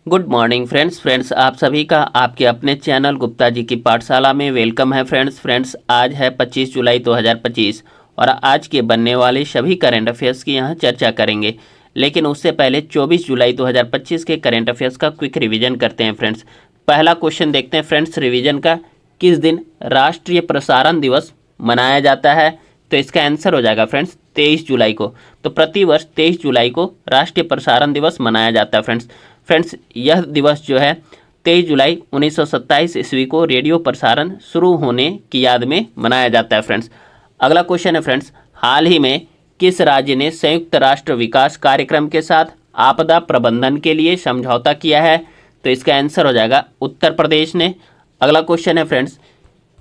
Good morning friends आप सभी का आपके अपने चैनल गुप्ता जी की पाठशाला में वेलकम है। फ्रेंड्स आज है 25 जुलाई 2025 और आज के बनने वाले सभी करंट अफेयर्स की यहाँ चर्चा करेंगे। लेकिन उससे पहले 24 जुलाई 2025 के करंट अफेयर्स का क्विक रिवीजन करते हैं फ्रेंड्स। पहला क्वेश्चन देखते हैं फ्रेंड्स रिवीजन का, किस दिन राष्ट्रीय प्रसारण दिवस मनाया जाता है? तो इसका आंसर हो जाएगा फ्रेंड्स 23 जुलाई को। तो प्रतिवर्ष 23 जुलाई को राष्ट्रीय प्रसारण दिवस मनाया जाता है फ्रेंड्स यह दिवस जो है 23 जुलाई 1927 ईस्वी को रेडियो प्रसारण शुरू होने की याद में मनाया जाता है फ्रेंड्स। अगला क्वेश्चन है फ्रेंड्स, हाल ही में किस राज्य ने संयुक्त राष्ट्र विकास कार्यक्रम के साथ आपदा प्रबंधन के लिए समझौता किया है? तो इसका आंसर हो जाएगा उत्तर प्रदेश ने। अगला क्वेश्चन है फ्रेंड्स,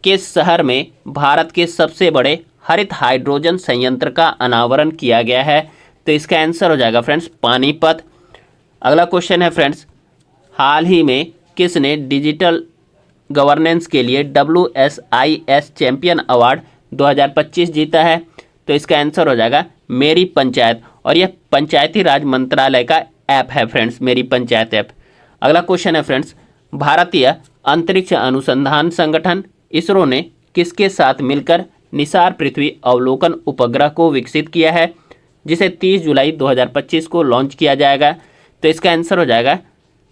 किस शहर में भारत के सबसे बड़े हरित हाइड्रोजन संयंत्र का अनावरण किया गया है? तो इसका आंसर हो जाएगा फ्रेंड्स पानीपत। अगला क्वेश्चन है फ्रेंड्स, हाल ही में किसने डिजिटल गवर्नेंस के लिए WSIS चैंपियन अवार्ड 2025 जीता है? तो इसका आंसर हो जाएगा मेरी पंचायत, और यह पंचायती राज मंत्रालय का ऐप है फ्रेंड्स, मेरी पंचायत ऐप। अगला क्वेश्चन है फ्रेंड्स, भारतीय अंतरिक्ष अनुसंधान संगठन इसरो ने किसके साथ मिलकर निसार पृथ्वी अवलोकन उपग्रह को विकसित किया है, जिसे 30 जुलाई 2025 को लॉन्च किया जाएगा? तो इसका आंसर हो जाएगा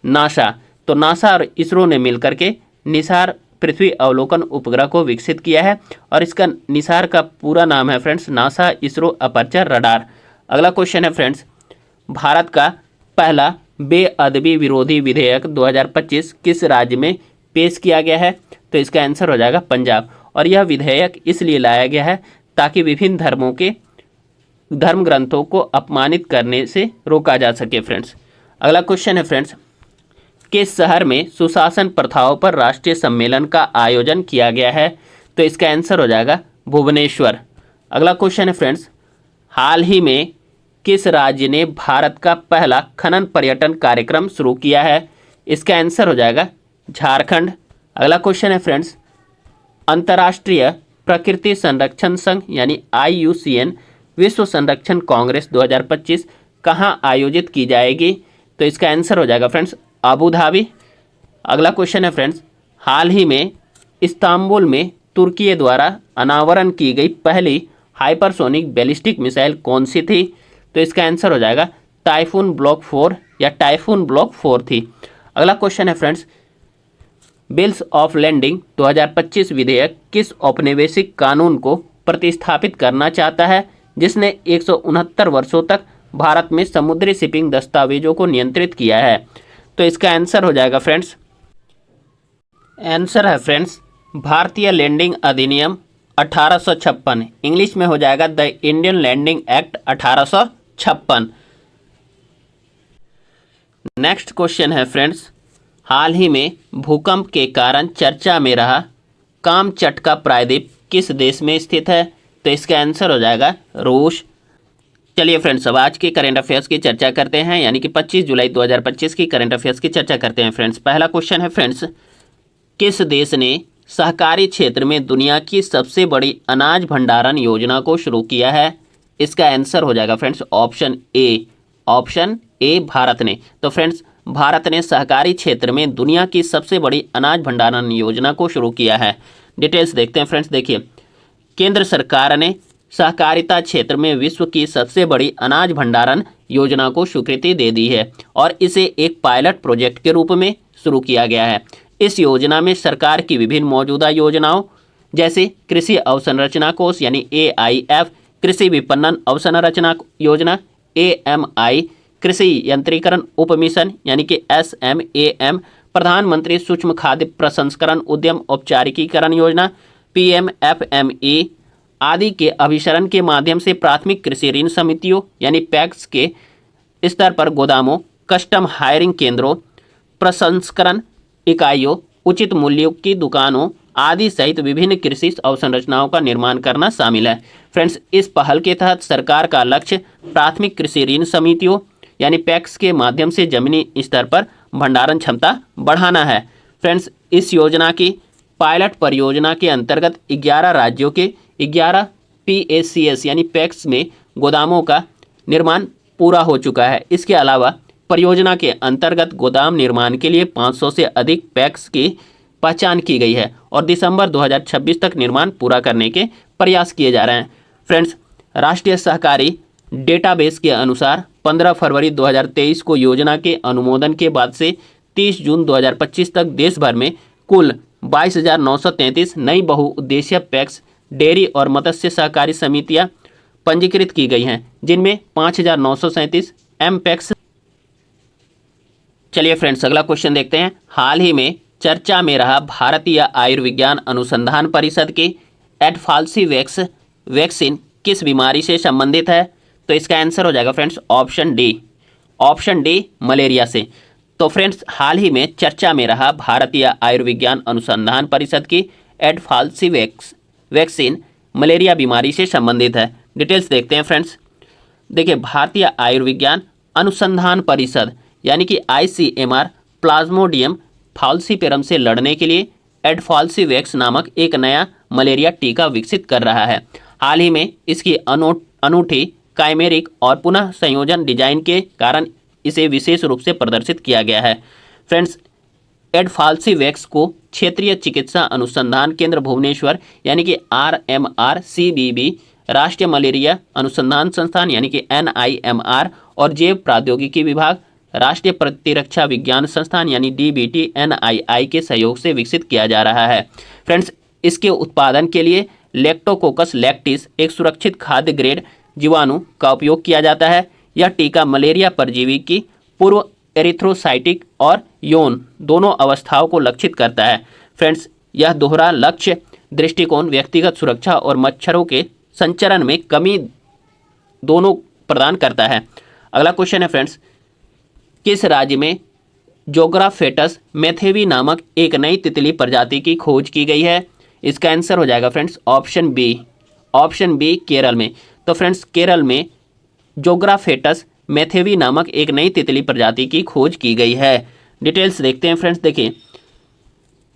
नासा। तो नासा और इसरो ने मिलकर के निसार पृथ्वी अवलोकन उपग्रह को विकसित किया है, और इसका निसार का पूरा नाम है friends NASA ISRO aperture radar. अगला क्वेश्चन है फ्रेंड्स, भारत का पहला बेअदबी विरोधी विधेयक 2025 किस राज्य में पेश किया गया है? तो इसका आंसर हो जाएगा पंजाब, और यह विधेयक इसलिए लाया गया है ताकि विभिन्न धर्मों के धर्म ग्रंथों को अपमानित करने से रोका जा सके फ्रेंड्स। अगला क्वेश्चन है फ्रेंड्स, किस शहर में सुशासन प्रथाओं पर राष्ट्रीय सम्मेलन का आयोजन किया गया है? तो इसका आंसर हो जाएगा भुवनेश्वर। अगला क्वेश्चन है फ्रेंड्स, हाल ही में किस राज्य ने भारत का पहला खनन पर्यटन कार्यक्रम शुरू किया है? इसका आंसर हो जाएगा झारखंड। अगला क्वेश्चन है फ्रेंड्स, अंतर्राष्ट्रीय प्रकृति संरक्षण संघ यानी IUCN विश्व संरक्षण कांग्रेस 2025 कहाँ आयोजित की जाएगी? तो इसका आंसर हो जाएगा फ्रेंड्स अबू धाबी। अगला क्वेश्चन है फ्रेंड्स, हाल ही में इस्तांबुल में तुर्की द्वारा अनावरण की गई पहली हाइपरसोनिक बैलिस्टिक मिसाइल कौन सी थी? तो इसका आंसर हो जाएगा टाइफून ब्लॉक 4 या टाइफून ब्लॉक 4 थी। अगला क्वेश्चन है फ्रेंड्स, बिल्स ऑफ लैंडिंग 2025 विधेयक किस औपनिवेशिक कानून को प्रतिस्थापित करना चाहता है, जिसने 169 वर्षों तक भारत में समुद्री शिपिंग दस्तावेजों को नियंत्रित किया है? तो इसका आंसर हो जाएगा फ्रेंड्स, आंसर है फ्रेंड्स भारतीय लैंडिंग अधिनियम 1856, इंग्लिश में हो जाएगा the Indian landing act 1856। Next question है फ्रेंड्स, हाल ही में भूकंप के कारण चर्चा में रहा कामचटका प्रायद्वीप किस देश में स्थित है? तो इसका आंसर हो जाएगा रूस। चलिए फ्रेंड्स, अब आज के करंट अफेयर्स की चर्चा करते हैं, यानी कि 25 जुलाई 2025 की करंट अफेयर्स की चर्चा करते हैं फ्रेंड्स। पहला क्वेश्चन है फ्रेंड्स, किस देश ने सहकारी क्षेत्र में दुनिया की सबसे बड़ी अनाज भंडारण योजना को शुरू किया है? इसका आंसर हो जाएगा फ्रेंड्स ऑप्शन ए भारत ने। तो फ्रेंड्स भारत ने सहकारी क्षेत्र में दुनिया की सबसे बड़ी अनाज भंडारण योजना को शुरू किया है। डिटेल्स देखते हैं फ्रेंड्स। देखिए, केंद्र सरकार ने सहकारिता क्षेत्र में विश्व की सबसे बड़ी अनाज भंडारण योजना को स्वीकृति दे दी है, और इसे एक पायलट प्रोजेक्ट के रूप में शुरू किया गया है। इस योजना में सरकार की विभिन्न मौजूदा योजनाओं जैसे कृषि अवसंरचना कोष यानी AIF, कृषि विपणन अवसंरचना योजना AMI, कृषि यंत्रीकरण उपमिशन यानी कि SMAM, प्रधानमंत्री सूक्ष्म खाद्य प्रसंस्करण उद्यम औपचारिकीकरण योजना PMFME आदि के अभिसरण के माध्यम से प्राथमिक कृषि ऋण समितियों यानी पैक्स के स्तर पर गोदामों, कस्टम हायरिंग केंद्रों, प्रसंस्करण इकाइयों, उचित मूल्यों की दुकानों आदि सहित विभिन्न कृषि अवसंरचनाओं का निर्माण करना शामिल है। फ्रेंड्स, इस पहल के तहत सरकार का लक्ष्य प्राथमिक कृषि ऋण समितियों यानी पैक्स के माध्यम से जमीनी स्तर पर भंडारण क्षमता बढ़ाना है। फ्रेंड्स, इस योजना की पायलट परियोजना के अंतर्गत 11 राज्यों के 11 PACS यानी पैक्स में गोदामों का निर्माण पूरा हो चुका है। इसके अलावा परियोजना के अंतर्गत गोदाम निर्माण के लिए 500 से अधिक पैक्स की पहचान की गई है और दिसंबर 2026 तक निर्माण पूरा करने के प्रयास किए जा रहे हैं। फ्रेंड्स, राष्ट्रीय सहकारी डेटाबेस के अनुसार 15 फरवरी 2023 को योजना के अनुमोदन के बाद से 30 जून 2025 तक देश भर में कुल 22,933 नई बहुउद्देशीय पैक्स, डेयरी और मत्स्य सहकारी समितियां पंजीकृत की गई हैं, जिनमें 5,937 एम पैक्स। चलिए फ्रेंड्स, अगला क्वेश्चन देखते हैं। हाल ही में चर्चा में रहा भारतीय आयुर्विज्ञान अनुसंधान परिषद की एडफाल्सीवैक्स वैक्सीन किस बीमारी से संबंधित है? तो इसका आंसर हो जाएगा फ्रेंड्स ऑप्शन डी, मलेरिया से। तो फ्रेंड्स, हाल ही में चर्चा में रहा भारतीय आयुर्विज्ञान अनुसंधान परिषद की एडफाल्सीवैक्स वैक्सीन मलेरिया बीमारी से संबंधित है। डिटेल्स देखते हैं फ्रेंड्स। देखिए, भारतीय आयुर्विज्ञान अनुसंधान परिषद यानी कि ICMR प्लाज्मोडियम फाल्सीपेरम से लड़ने के लिए एडफाल्सीवैक्स नामक एक नया मलेरिया टीका विकसित कर रहा है। हाल ही में इसकी अनूठी काइमेरिक और पुनः संयोजन डिजाइन के कारण इसे विशेष रूप से प्रदर्शित किया गया है। फ्रेंड्स, एडफाल्सीवैक्स को क्षेत्रीय चिकित्सा अनुसंधान केंद्र भुवनेश्वर यानी कि RMRCBB, राष्ट्रीय मलेरिया अनुसंधान संस्थान यानी कि NIMR और जैव प्रौद्योगिकी विभाग, राष्ट्रीय प्रतिरक्षा विज्ञान संस्थान यानी DBT NII के सहयोग से विकसित किया जा रहा है। फ्रेंड्स, इसके उत्पादन के लिए लेप्टोकोकस लैक्टिस एक सुरक्षित खाद्य ग्रेड जीवाणु का उपयोग किया जाता है। यह टीका मलेरिया परजीवी की पूर्व एरिथ्रोसाइटिक और यौन दोनों अवस्थाओं को लक्षित करता है। फ्रेंड्स, यह दोहरा लक्ष्य दृष्टिकोण व्यक्तिगत सुरक्षा और मच्छरों के संचरण में कमी दोनों प्रदान करता है। अगला क्वेश्चन है फ्रेंड्स, किस राज्य में जोग्राफेटस मेथेवी नामक एक नई तितली प्रजाति की खोज की गई है? इसका आंसर हो जाएगा फ्रेंड्स ऑप्शन बी, केरल में। तो फ्रेंड्स, केरल में जोग्राफेटस मेथेवी नामक एक नई तितली प्रजाति की खोज की गई है। डिटेल्स देखते हैं फ्रेंड्स। देखिए,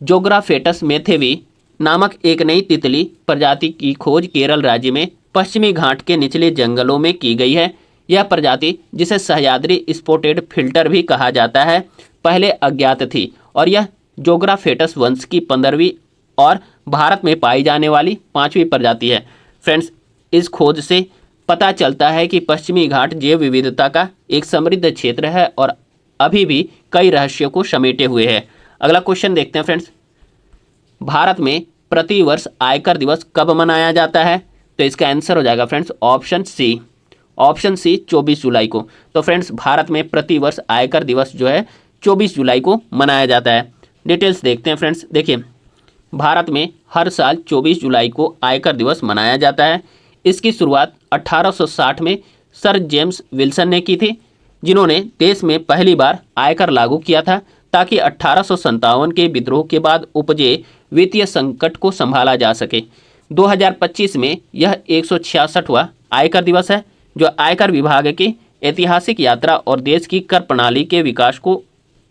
जोग्राफेटस मेथेवी नामक एक नई तितली प्रजाति की खोज केरल राज्य में पश्चिमी घाट के निचले जंगलों में की गई है। यह प्रजाति, जिसे सह्याद्री स्पॉटेड फिल्टर भी कहा जाता है, पहले अज्ञात थी और यह जोग्राफेटस वंश की 15वीं और भारत में पाई जाने वाली 5वीं प्रजाति है। फ्रेंड्स, इस खोज से पता चलता है कि पश्चिमी घाट जैव विविधता का एक समृद्ध क्षेत्र है और अभी भी कई रहस्यों को समेटे हुए है। अगला क्वेश्चन देखते हैं फ्रेंड्स, भारत में प्रतिवर्ष आयकर दिवस कब मनाया जाता है? तो इसका आंसर हो जाएगा फ्रेंड्स ऑप्शन सी 24 जुलाई को। तो फ्रेंड्स, भारत में प्रतिवर्ष आयकर दिवस जो है 24 जुलाई को मनाया जाता है। डिटेल्स देखते हैं फ्रेंड्स। देखिए, भारत में हर साल 24 जुलाई को आयकर दिवस मनाया जाता है। इसकी शुरुआत 1860 में सर जेम्स विल्सन ने की थी, जिन्होंने देश में पहली बार आयकर लागू किया था ताकि 1857 के विद्रोह के बाद उपजे वित्तीय संकट को संभाला जा सके। 2025 में यह 166वां आयकर दिवस है, जो आयकर विभाग की ऐतिहासिक यात्रा और देश की कर प्रणाली के विकास को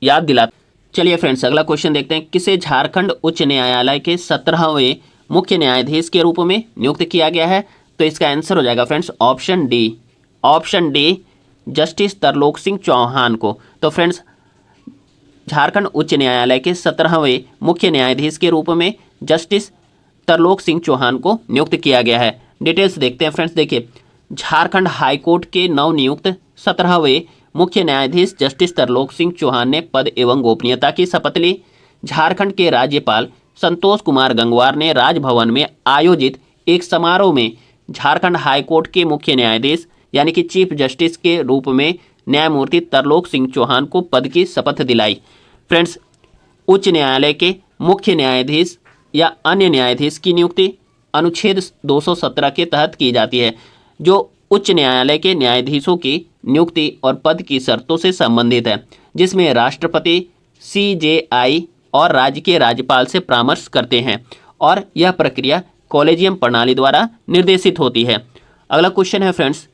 याद दिलाता। चलिए फ्रेंड्स, अगला क्वेश्चन देखते हैं। किसे झारखंड उच्च न्यायालय के 17वें मुख्य न्यायाधीश के रूप में नियुक्त किया गया है? तो इसका आंसर हो जाएगा friends option D, justice Tarlok Singh Chauhan को। तो फ्रेंड्स, झारखंड उच्च न्यायालय के 17वें मुख्य न्यायाधीश के रूप में जस्टिस तरलोक सिंह चौहान को नियुक्त किया गया है। डिटेल्स देखते हैं फ्रेंड्स। देखिए, झारखंड हाईकोर्ट के नवनियुक्त 17वें मुख्य न्यायाधीश जस्टिस तरलोक सिंह चौहान ने पद एवं गोपनीयता की शपथ ली। झारखंड के राज्यपाल संतोष कुमार गंगवार ने राजभवन में आयोजित एक समारोह में झारखंड हाईकोर्ट के मुख्य न्यायाधीश यानी कि चीफ जस्टिस के रूप में न्यायमूर्ति तरलोक सिंह चौहान को पद की शपथ दिलाई। फ्रेंड्स, उच्च न्यायालय के मुख्य न्यायाधीश या अन्य न्यायाधीश की नियुक्ति अनुच्छेद 217 के तहत की जाती है, जो उच्च न्यायालय के न्यायाधीशों की नियुक्ति और पद की शर्तों से संबंधित है, जिसमें राष्ट्रपति, CJI और राज्य के राज्यपाल से परामर्श करते हैं और यह प्रक्रिया कॉलेजियम प्रणाली द्वारा निर्देशित होती है। अगला क्वेश्चन है फ्रेंड्स,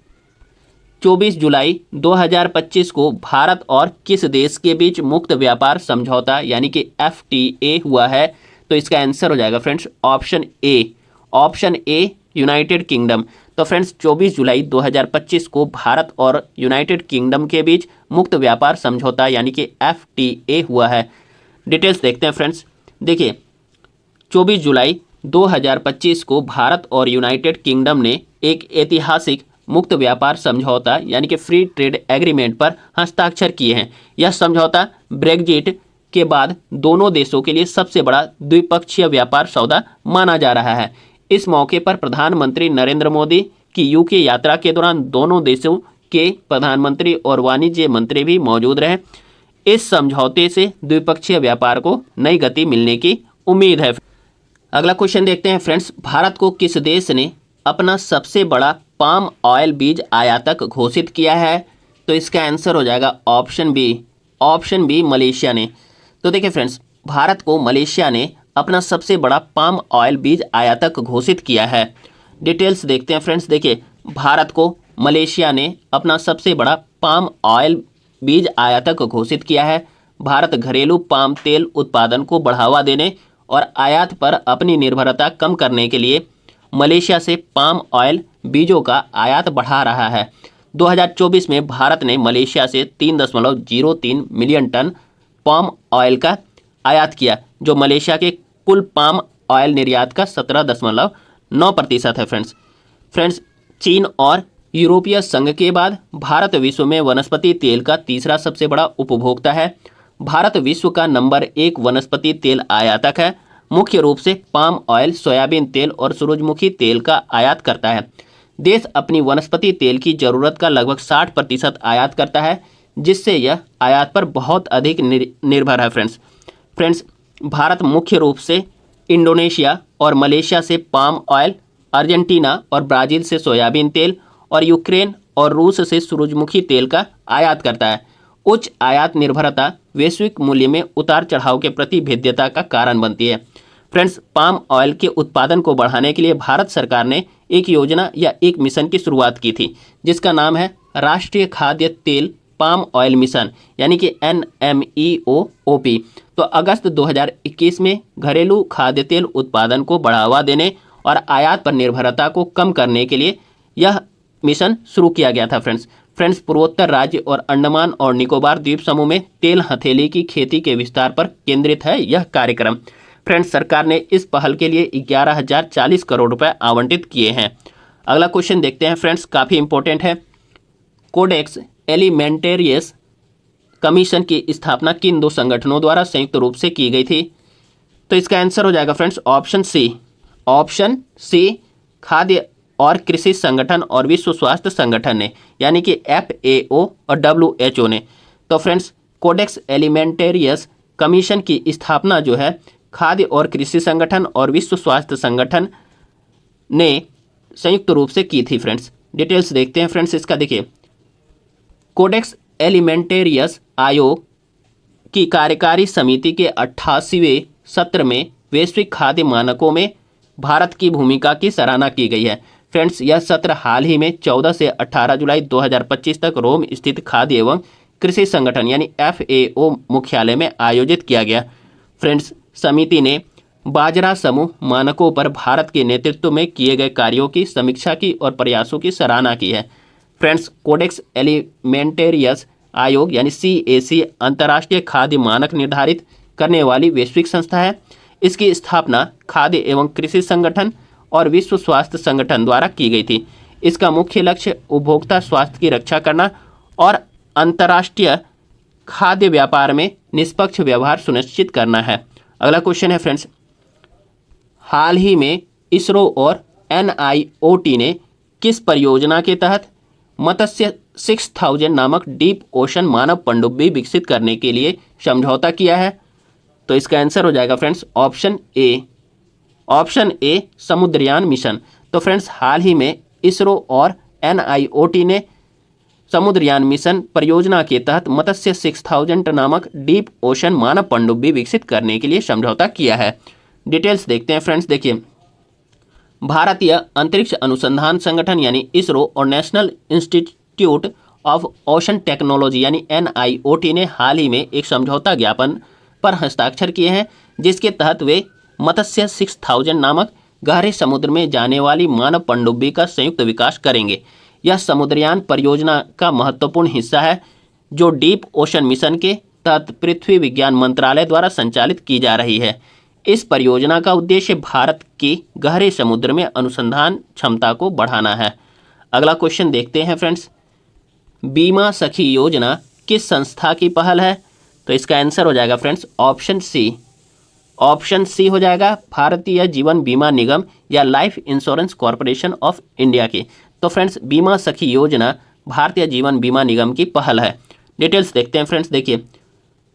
24 जुलाई 2025 को भारत और किस देश के बीच मुक्त व्यापार समझौता यानी कि FTA हुआ है? तो इसका आंसर हो जाएगा friends option A, United kingdom. तो फ्रेंड्स 24 जुलाई 2025 को भारत और यूनाइटेड किंगडम के बीच मुक्त व्यापार समझौता यानी कि FTA हुआ है। डिटेल्स देखते हैं फ्रेंड्स। देखिए 24 जुलाई 2025 को भारत और यूनाइटेड किंगडम ने एक ऐतिहासिक मुक्त व्यापार समझौता यानी कि फ्री ट्रेड एग्रीमेंट पर हस्ताक्षर किए हैं। यह समझौता ब्रेग्जिट के बाद दोनों देशों के लिए सबसे बड़ा द्विपक्षीय व्यापार सौदा माना जा रहा है। इस मौके पर प्रधानमंत्री नरेंद्र मोदी की यूके यात्रा के दौरान दोनों देशों के प्रधानमंत्री और वाणिज्य मंत्री भी मौजूद रहे। इस समझौते से द्विपक्षीय व्यापार को नई गति मिलने की उम्मीद है। अगला क्वेश्चन देखते हैं फ्रेंड्स। भारत को किस देश ने अपना सबसे बड़ा पाम ऑयल बीज आयातक घोषित किया है? तो इसका आंसर हो जाएगा ऑप्शन बी मलेशिया ने। तो देखिए फ्रेंड्स, भारत को मलेशिया ने अपना सबसे बड़ा पाम ऑयल बीज आयातक घोषित किया है। डिटेल्स देखते हैं फ्रेंड्स। देखिए भारत को मलेशिया ने अपना सबसे बड़ा पाम ऑयल बीज आयातक घोषित किया है। भारत घरेलू पाम तेल उत्पादन को बढ़ावा देने और आयात पर अपनी निर्भरता कम करने के लिए मलेशिया से पाम ऑयल बीजों का आयात बढ़ा रहा है। 2024 में भारत ने मलेशिया से 3.03 मिलियन टन पाम ऑयल का आयात किया, जो मलेशिया के कुल पाम ऑयल निर्यात का 17.9% है। फ्रेंड्स, चीन और यूरोपीय संघ के बाद भारत विश्व में वनस्पति तेल का तीसरा सबसे बड़ा उपभोक्ता है। भारत विश्व का नंबर 1 वनस्पति तेल आयातक है। मुख्य रूप से पाम ऑयल, सोयाबीन तेल और सूरजमुखी तेल का आयात करता है। देश अपनी वनस्पति तेल की जरूरत का लगभग 60% आयात करता है, जिससे यह आयात पर बहुत अधिक निर्भर है। फ्रेंड्स, भारत मुख्य रूप से इंडोनेशिया और मलेशिया से पाम ऑयल, अर्जेंटीना और ब्राज़ील से सोयाबीन तेल और यूक्रेन और रूस से सूरजमुखी तेल का आयात करता है। उच्च आयात निर्भरता वैश्विक मूल्य में उतार चढ़ाव के प्रति भेद्यता का कारण बनती है। फ्रेंड्स, पाम ऑयल के उत्पादन को बढ़ाने के लिए भारत सरकार ने एक योजना या एक मिशन की शुरुआत की थी, जिसका नाम है राष्ट्रीय खाद्य तेल पाम ऑयल मिशन यानी कि NMEOOP। तो अगस्त 2021 में घरेलू खाद्य तेल उत्पादन को बढ़ावा देने और आयात पर निर्भरता को कम करने के लिए यह मिशन शुरू किया गया था। फ्रेंड्स, पूर्वोत्तर राज्य और अंडमान और निकोबार द्वीप समूह में तेल हथेली की खेती के विस्तार पर केंद्रित है यह कार्यक्रम। फ्रेंड्स, सरकार ने इस पहल के लिए 11,040 करोड़ रुपए आवंटित किए हैं। अगला क्वेश्चन देखते हैं फ्रेंड्स, काफ़ी इंपॉर्टेंट है। कोडेक्स एलिमेंटेरियस कमीशन की स्थापना किन दो संगठनों द्वारा संयुक्त रूप से की गई थी? तो इसका आंसर हो जाएगा फ्रेंड्स ऑप्शन सी खाद्य और कृषि संगठन और विश्व स्वास्थ्य संगठन ने, यानी कि FAO और WHO ने। तो फ्रेंड्स, कोडेक्स एलिमेंटेरियस कमीशन की स्थापना जो है खाद्य और कृषि संगठन और विश्व स्वास्थ्य संगठन ने संयुक्त रूप से की थी। फ्रेंड्स, डिटेल्स देखते हैं फ्रेंड्स इसका। देखिए, कोडेक्स एलिमेंटेरियस आयोग की कार्यकारी समिति के 88वें सत्र में वैश्विक खाद्य मानकों में भारत की भूमिका की सराहना की गई है। फ्रेंड्स, यह सत्र हाल ही में 14 से 18 जुलाई 2025 तक रोम स्थित खाद्य एवं कृषि संगठन यानी FAO मुख्यालय में आयोजित किया गया। फ्रेंड्स, समिति ने बाजरा समूह मानकों पर भारत के नेतृत्व में किए गए कार्यों की समीक्षा की और प्रयासों की सराहना की है। फ्रेंड्स, कोडेक्स एलिमेंटेरियस आयोग यानी CAC अंतर्राष्ट्रीय खाद्य मानक निर्धारित करने वाली वैश्विक संस्था है। इसकी स्थापना खाद्य एवं कृषि संगठन और विश्व स्वास्थ्य संगठन द्वारा की गई थी। इसका मुख्य लक्ष्य उपभोक्ता स्वास्थ्य की रक्षा करना और अंतर्राष्ट्रीय खाद्य व्यापार में निष्पक्ष व्यवहार सुनिश्चित करना है। अगला क्वेश्चन है फ्रेंड्स, हाल ही में इसरो और NIOT ने किस परियोजना के तहत मत्स्य 6000 नामक डीप ओशन मानव पनडुब्बी विकसित करने के लिए समझौता किया है? तो इसका आंसर हो जाएगा friends option A Samudrayaan mission. तो फ्रेंड्स, हाल ही में इसरो और NIOT ने समुद्रयान मिशन परियोजना के तहत मत्स्य 6000 नामक डीप ओशन मानव पनडुब्बी विकसित करने के लिए समझौता किया है। डिटेल्स देखते हैं फ्रेंड्स। देखिए, भारतीय अंतरिक्ष अनुसंधान संगठन यानी इसरो और national institute of ocean technology यानी NIOT ने हाल ही में एक समझौता ज्ञापन पर हस्ताक्षर किए हैं, जिसके तहत वे मत्स्य 6000 नामक गहरे समुद्र में जाने वाली मानव पनडुब्बी का संयुक्त विकास करेंगे। यह समुद्रयान परियोजना का महत्वपूर्ण हिस्सा है जो डीप ओशन मिशन के तहत पृथ्वी विज्ञान मंत्रालय द्वारा संचालित की जा रही है। इस परियोजना का उद्देश्य भारत की गहरे समुद्र में अनुसंधान क्षमता को बढ़ाना है। अगला क्वेश्चन देखते हैं फ्रेंड्स, बीमा सखी योजना किस संस्था की पहल है? तो इसका आंसर हो जाएगा friends option C. Option C हो जाएगा भारतीय जीवन बीमा निगम या life insurance corporation of India की। तो फ्रेंड्स बीमा सखी योजना भारतीय जीवन बीमा निगम की पहल है। डिटेल्स देखते हैं फ्रेंड्स। देखिए,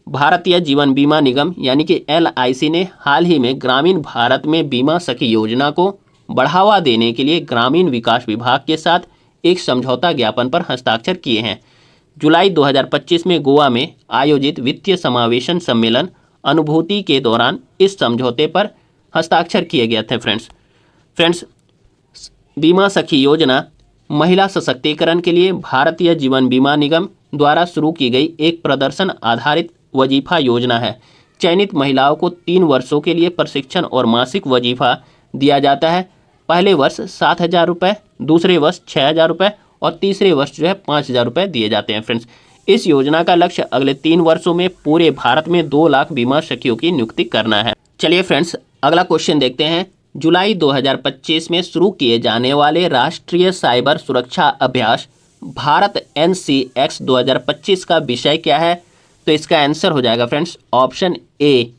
भारतीय जीवन बीमा निगम यानी कि LIC ने हाल ही में ग्रामीण भारत में बीमा सखी योजना को बढ़ावा देने के लिए ग्रामीण विकास विभाग के साथ एक समझौता ज्ञापन पर हस्ताक्षर किए हैं। जुलाई 2025 में गोवा में आयोजित वित्तीय समावेशन सम्मेलन अनुभूति के दौरान इस समझौते पर हस्ताक्षर किए गए थे। फ्रेंड्स बीमा सखी योजना महिला सशक्तिकरण के लिए भारतीय जीवन बीमा निगम द्वारा शुरू की गई एक प्रदर्शन आधारित वजीफा योजना है। चयनित महिलाओं को 3 वर्षों के लिए प्रशिक्षण और मासिक वजीफा दिया जाता है। पहले वर्ष 7,000 रुपये, दूसरे वर्ष 6,000 रुपये और तीसरे वर्ष जो है 5,000 रुपये दिए जाते हैं। फ्रेंड्स इस योजना का लक्ष्य अगले 3 वर्षों में पूरे भारत में 2 लाख बीमा सखियों की नियुक्ति करना है। चलिए फ्रेंड्स अगला क्वेश्चन देखते हैं। जुलाई 2025 में शुरू किए जाने वाले राष्ट्रीय साइबर सुरक्षा अभ्यास भारत NCX 2025 का विषय क्या है? तो इसका आंसर हो जाएगा friends option A.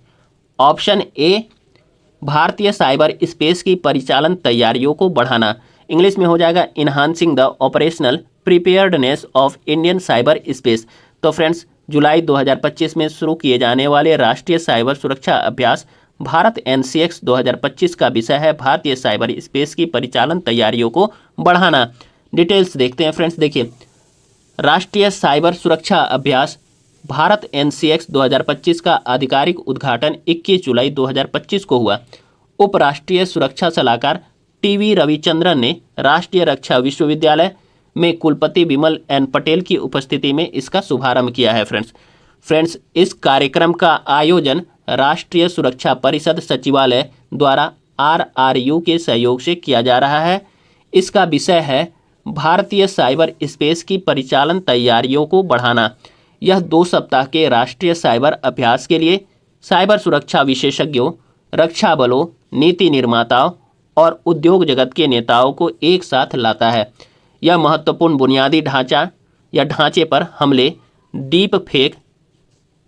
Option A भारतीय साइबर स्पेस की परिचालन तैयारियों को बढ़ाना। इंग्लिश में हो जाएगा enhancing the operational preparedness of Indian cyber space. तो फ्रेंड्स जुलाई 2025 में शुरू किए जाने वाले राष्ट्रीय साइबर सुरक्षा अभ्यास भारत NCX 2025 का विषय है भारतीय साइबर स्पेस की परिचालन तैयारियों को बढ़ाना। डिटेल्स देखते हैं फ्रेंड्स। देखिए, राष्ट्रीय साइबर सुरक्षा अभ्यास भारत NCX 2025 का आधिकारिक उद्घाटन 21 जुलाई 2025 को हुआ। उपराष्ट्रीय सुरक्षा सलाहकार TV रविचंद्रन ने राष्ट्रीय रक्षा विश्वविद्यालय में कुलपति विमल N पटेल की उपस्थिति में इसका शुभारंभ किया है। फ्रेंड्स इस कार्यक्रम का आयोजन राष्ट्रीय सुरक्षा परिषद सचिवालय द्वारा RRU के सहयोग से किया जा रहा है। इसका विषय है भारतीय साइबर स्पेस की परिचालन तैयारियों को बढ़ाना। यह 2 सप्ताह के राष्ट्रीय साइबर अभ्यास के लिए साइबर सुरक्षा विशेषज्ञों, रक्षा बलों, नीति निर्माताओं और उद्योग जगत के नेताओं को एक साथ लाता है। यह महत्वपूर्ण बुनियादी ढांचा या ढांचे पर हमले, डीप फेक,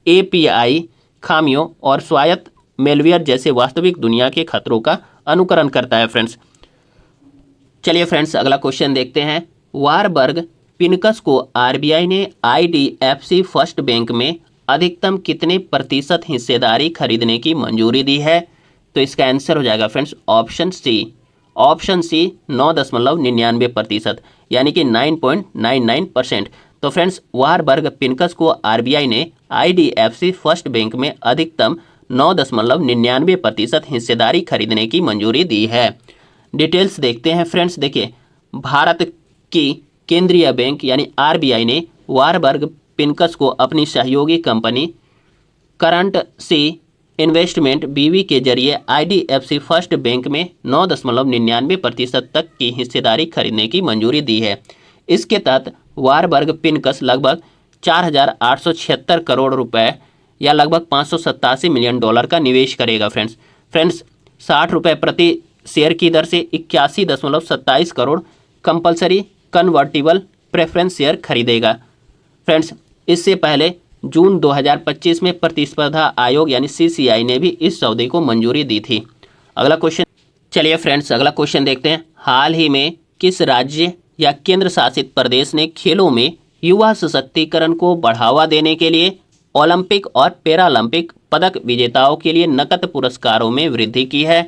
API खामियों और स्वायत्त मेलवेयर जैसे वास्तविक दुनिया के खतरों का अनुकरण करता है। फ्रेंड्स चलिए फ्रेंड्स अगला क्वेश्चन देखते हैं। वारबर्ग पिनकस को RBI ने IDFC फर्स्ट बैंक में अधिकतम कितने प्रतिशत हिस्सेदारी खरीदने की मंजूरी दी है? तो इसका आंसर हो जाएगा friends option C. Option C 9.99% यानी कि 9.99%। तो फ्रेंड्स वारबर्ग पिनकस को RBI ने IDFC फर्स्ट बैंक में अधिकतम 9.99% हिस्सेदारी खरीदने की मंजूरी दी है। डिटेल्स देखते हैं फ्रेंड्स। देखिए, भारत की केंद्रीय बैंक यानी RBI ने वारबर्ग पिनकस को अपनी सहयोगी company Currant Sea investment BV के जरिए IDFC फर्स्ट बैंक में 9.99% तक की हिस्सेदारी खरीदने की मंजूरी दी है। इसके तहत वारबर्ग पिनकस लगभग 4,876 करोड़ रुपए या लगभग $587 मिलियन का निवेश करेगा। फ्रेंड्स 60 रुपये प्रति शेयर की दर से 81.27 crore compulsory convertible preference share खरीदेगा। फ्रेंड्स इससे पहले जून 2025 में प्रतिस्पर्धा आयोग यानी CCI ने भी इस सौदे को मंजूरी दी थी। अगला क्वेश्चन, चलिए फ्रेंड्स अगला क्वेश्चन देखते हैं। हाल ही में किस राज्य या केंद्र शासित प्रदेश ने खेलों में युवा सशक्तिकरण को बढ़ावा देने के लिए ओलंपिक और पैरालंपिक पदक विजेताओं के लिए नकद पुरस्कारों में वृद्धि की है?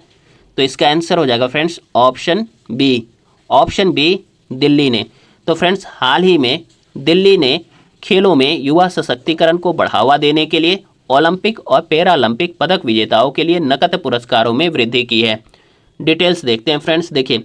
तो इसका आंसर हो जाएगा friends option B. Option B Delhi ने। तो फ्रेंड्स हाल ही में दिल्ली ने खेलों में युवा सशक्तिकरण को बढ़ावा देने के लिए ओलंपिक और पैरालंपिक पदक विजेताओं के लिए नकद पुरस्कारों में वृद्धि की है। डिटेल्स देखते हैं फ्रेंड्स। देखिए,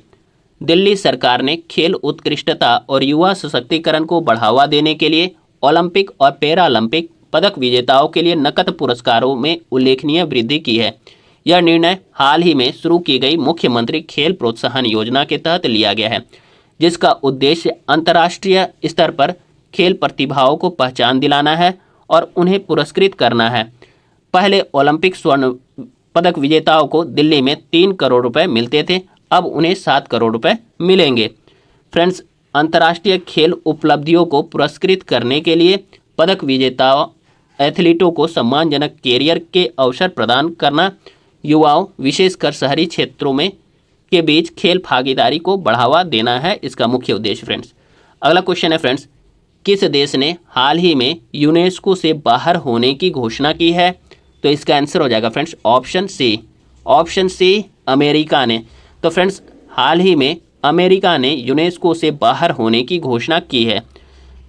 दिल्ली सरकार ने खेल उत्कृष्टता और युवा सशक्तिकरण को बढ़ावा देने के लिए ओलंपिक और पैरालंपिक पदक विजेताओं के लिए नकद पुरस्कारों में उल्लेखनीय वृद्धि की है। यह निर्णय हाल ही में शुरू की गई मुख्यमंत्री खेल प्रोत्साहन योजना के तहत लिया गया है, जिसका उद्देश्य अंतर्राष्ट्रीय स्तर पर खेल प्रतिभाओं को पहचान दिलाना है और उन्हें पुरस्कृत करना है। पहले ओलंपिक स्वर्ण पदक विजेताओं को दिल्ली में 3 करोड़ रुपए मिलते थे, अब उन्हें 7 करोड़ रुपए मिलेंगे। फ्रेंड्स, अंतर्राष्ट्रीय खेल उपलब्धियों को पुरस्कृत करने के लिए पदक विजेताओं एथलीटों को सम्मानजनक कैरियर के अवसर प्रदान करना, युवाओं विशेषकर शहरी क्षेत्रों में के बीच खेल भागीदारी को बढ़ावा देना है इसका मुख्य उद्देश्य। फ्रेंड्स, अगला क्वेश्चन है फ्रेंड्स, किस देश ने हाल ही में यूनेस्को से बाहर होने की घोषणा की है? तो इसका आंसर हो जाएगा फ्रेंड्स ऑप्शन सी अमेरिका ने। तो फ्रेंड्स, हाल ही में अमेरिका ने यूनेस्को से बाहर होने की घोषणा की है।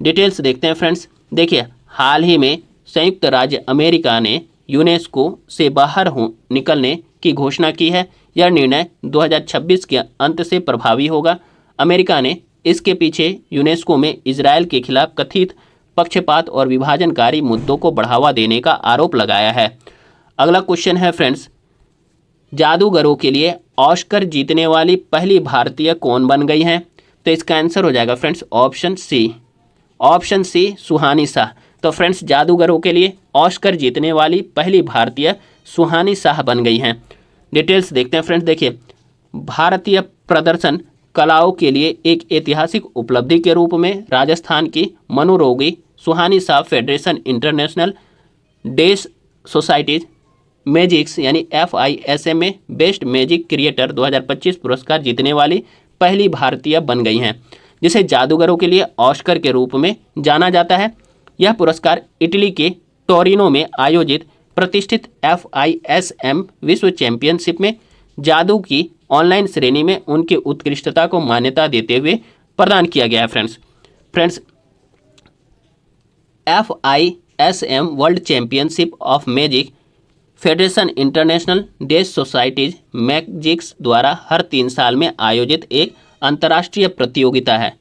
डिटेल्स देखते हैं फ्रेंड्स। देखिए, हाल ही में संयुक्त राज्य अमेरिका ने यूनेस्को से बाहर निकलने की घोषणा की है। यह निर्णय 2026 के अंत से प्रभावी होगा। अमेरिका ने इसके पीछे यूनेस्को में इजरायल के खिलाफ कथित पक्षपात और विभाजनकारी मुद्दों को बढ़ावा देने का आरोप लगाया है। अगला क्वेश्चन है फ्रेंड्स, जादूगरों के लिए ऑस्कर जीतने वाली पहली भारतीय कौन बन गई हैं? तो इसका आंसर हो जाएगा फ्रेंड्स ऑप्शन सी सुहानी शाह। तो फ्रेंड्स, जादूगरों के लिए ऑस्कर जीतने वाली पहली भारतीय सुहानी शाह बन गई हैं। डिटेल्स देखते हैं फ्रेंड्स। देखिए, भारतीय प्रदर्शन कलाओं के लिए एक ऐतिहासिक उपलब्धि के रूप में राजस्थान की मनोरोगी सुहानी Shah federation international des societies magics यानी FISM में बेस्ट मैजिक क्रिएटर 2025 पुरस्कार जीतने वाली पहली भारतीय बन गई हैं, जिसे जादूगरों के लिए ऑस्कर के रूप में जाना जाता है। यह पुरस्कार इटली के टोरिनो में आयोजित प्रतिष्ठित FISM विश्व चैंपियनशिप में जादू की ऑनलाइन श्रेणी में उनकी उत्कृष्टता को मान्यता देते हुए प्रदान किया गया है। Friends, FISM world championship of magic federation international des societies magics द्वारा हर 3 साल में आयोजित एक अंतर्राष्ट्रीय प्रतियोगिता है।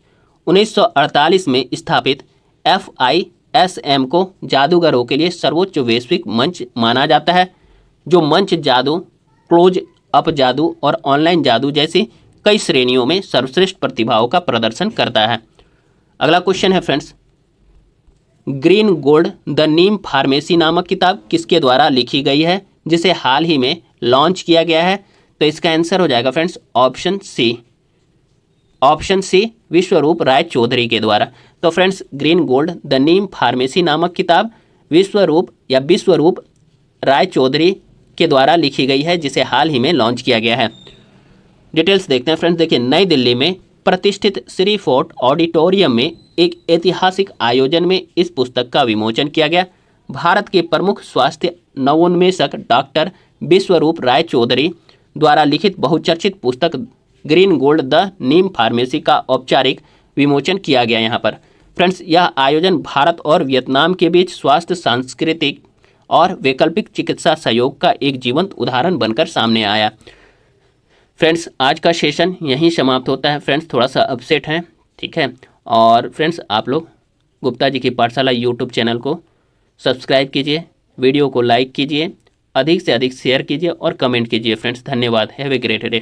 1948 में स्थापित FISM को जादूगरों के लिए सर्वोच्च वैश्विक मंच माना जाता है, जो मंच जादू, क्लोज अप जादू और ऑनलाइन जादू जैसी कई श्रेणियों में सर्वश्रेष्ठ प्रतिभाओं का प्रदर्शन करता है। अगला क्वेश्चन है friends, green gold the Neem pharmacy नामक किताब किसके द्वारा लिखी गई है, जिसे हाल ही में लॉन्च किया गया है? तो इसका आंसर हो जाएगा फ्रेंड्स ऑप्शन सी विश्वरूप राय चौधरी के द्वारा। तो friends, green gold the Neem pharmacy नामक किताब विश्वरूप राय चौधरी के द्वारा लिखी गई है, जिसे हाल ही में लॉन्च किया गया है। डिटेल्स देखते हैं फ्रेंड्स। देखिए, नई दिल्ली में प्रतिष्ठित श्री फोर्ट ऑडिटोरियम में एक ऐतिहासिक आयोजन में इस पुस्तक का विमोचन किया गया। भारत के प्रमुख स्वास्थ्य नवोन्मेषक डॉक्टर विश्वरूप राय चौधरी द्वारा लिखित बहुचर्चित पुस्तक green gold the Neem pharmacy का औपचारिक विमोचन किया गया यहाँ पर। फ्रेंड्स, यह आयोजन भारत और वियतनाम के बीच स्वास्थ्य, सांस्कृतिक और वैकल्पिक चिकित्सा सहयोग का एक जीवंत उदाहरण बनकर सामने आया। फ्रेंड्स, आज का सेशन यहीं समाप्त होता है। फ्रेंड्स, थोड़ा सा अपसेट है, ठीक है। और फ्रेंड्स, आप लोग गुप्ता जी की पाठशाला यूट्यूब चैनल को सब्सक्राइब कीजिए, वीडियो को लाइक कीजिए, अधिक से अधिक शेयर कीजिए और कमेंट कीजिए। फ्रेंड्स, धन्यवाद। Have a great day.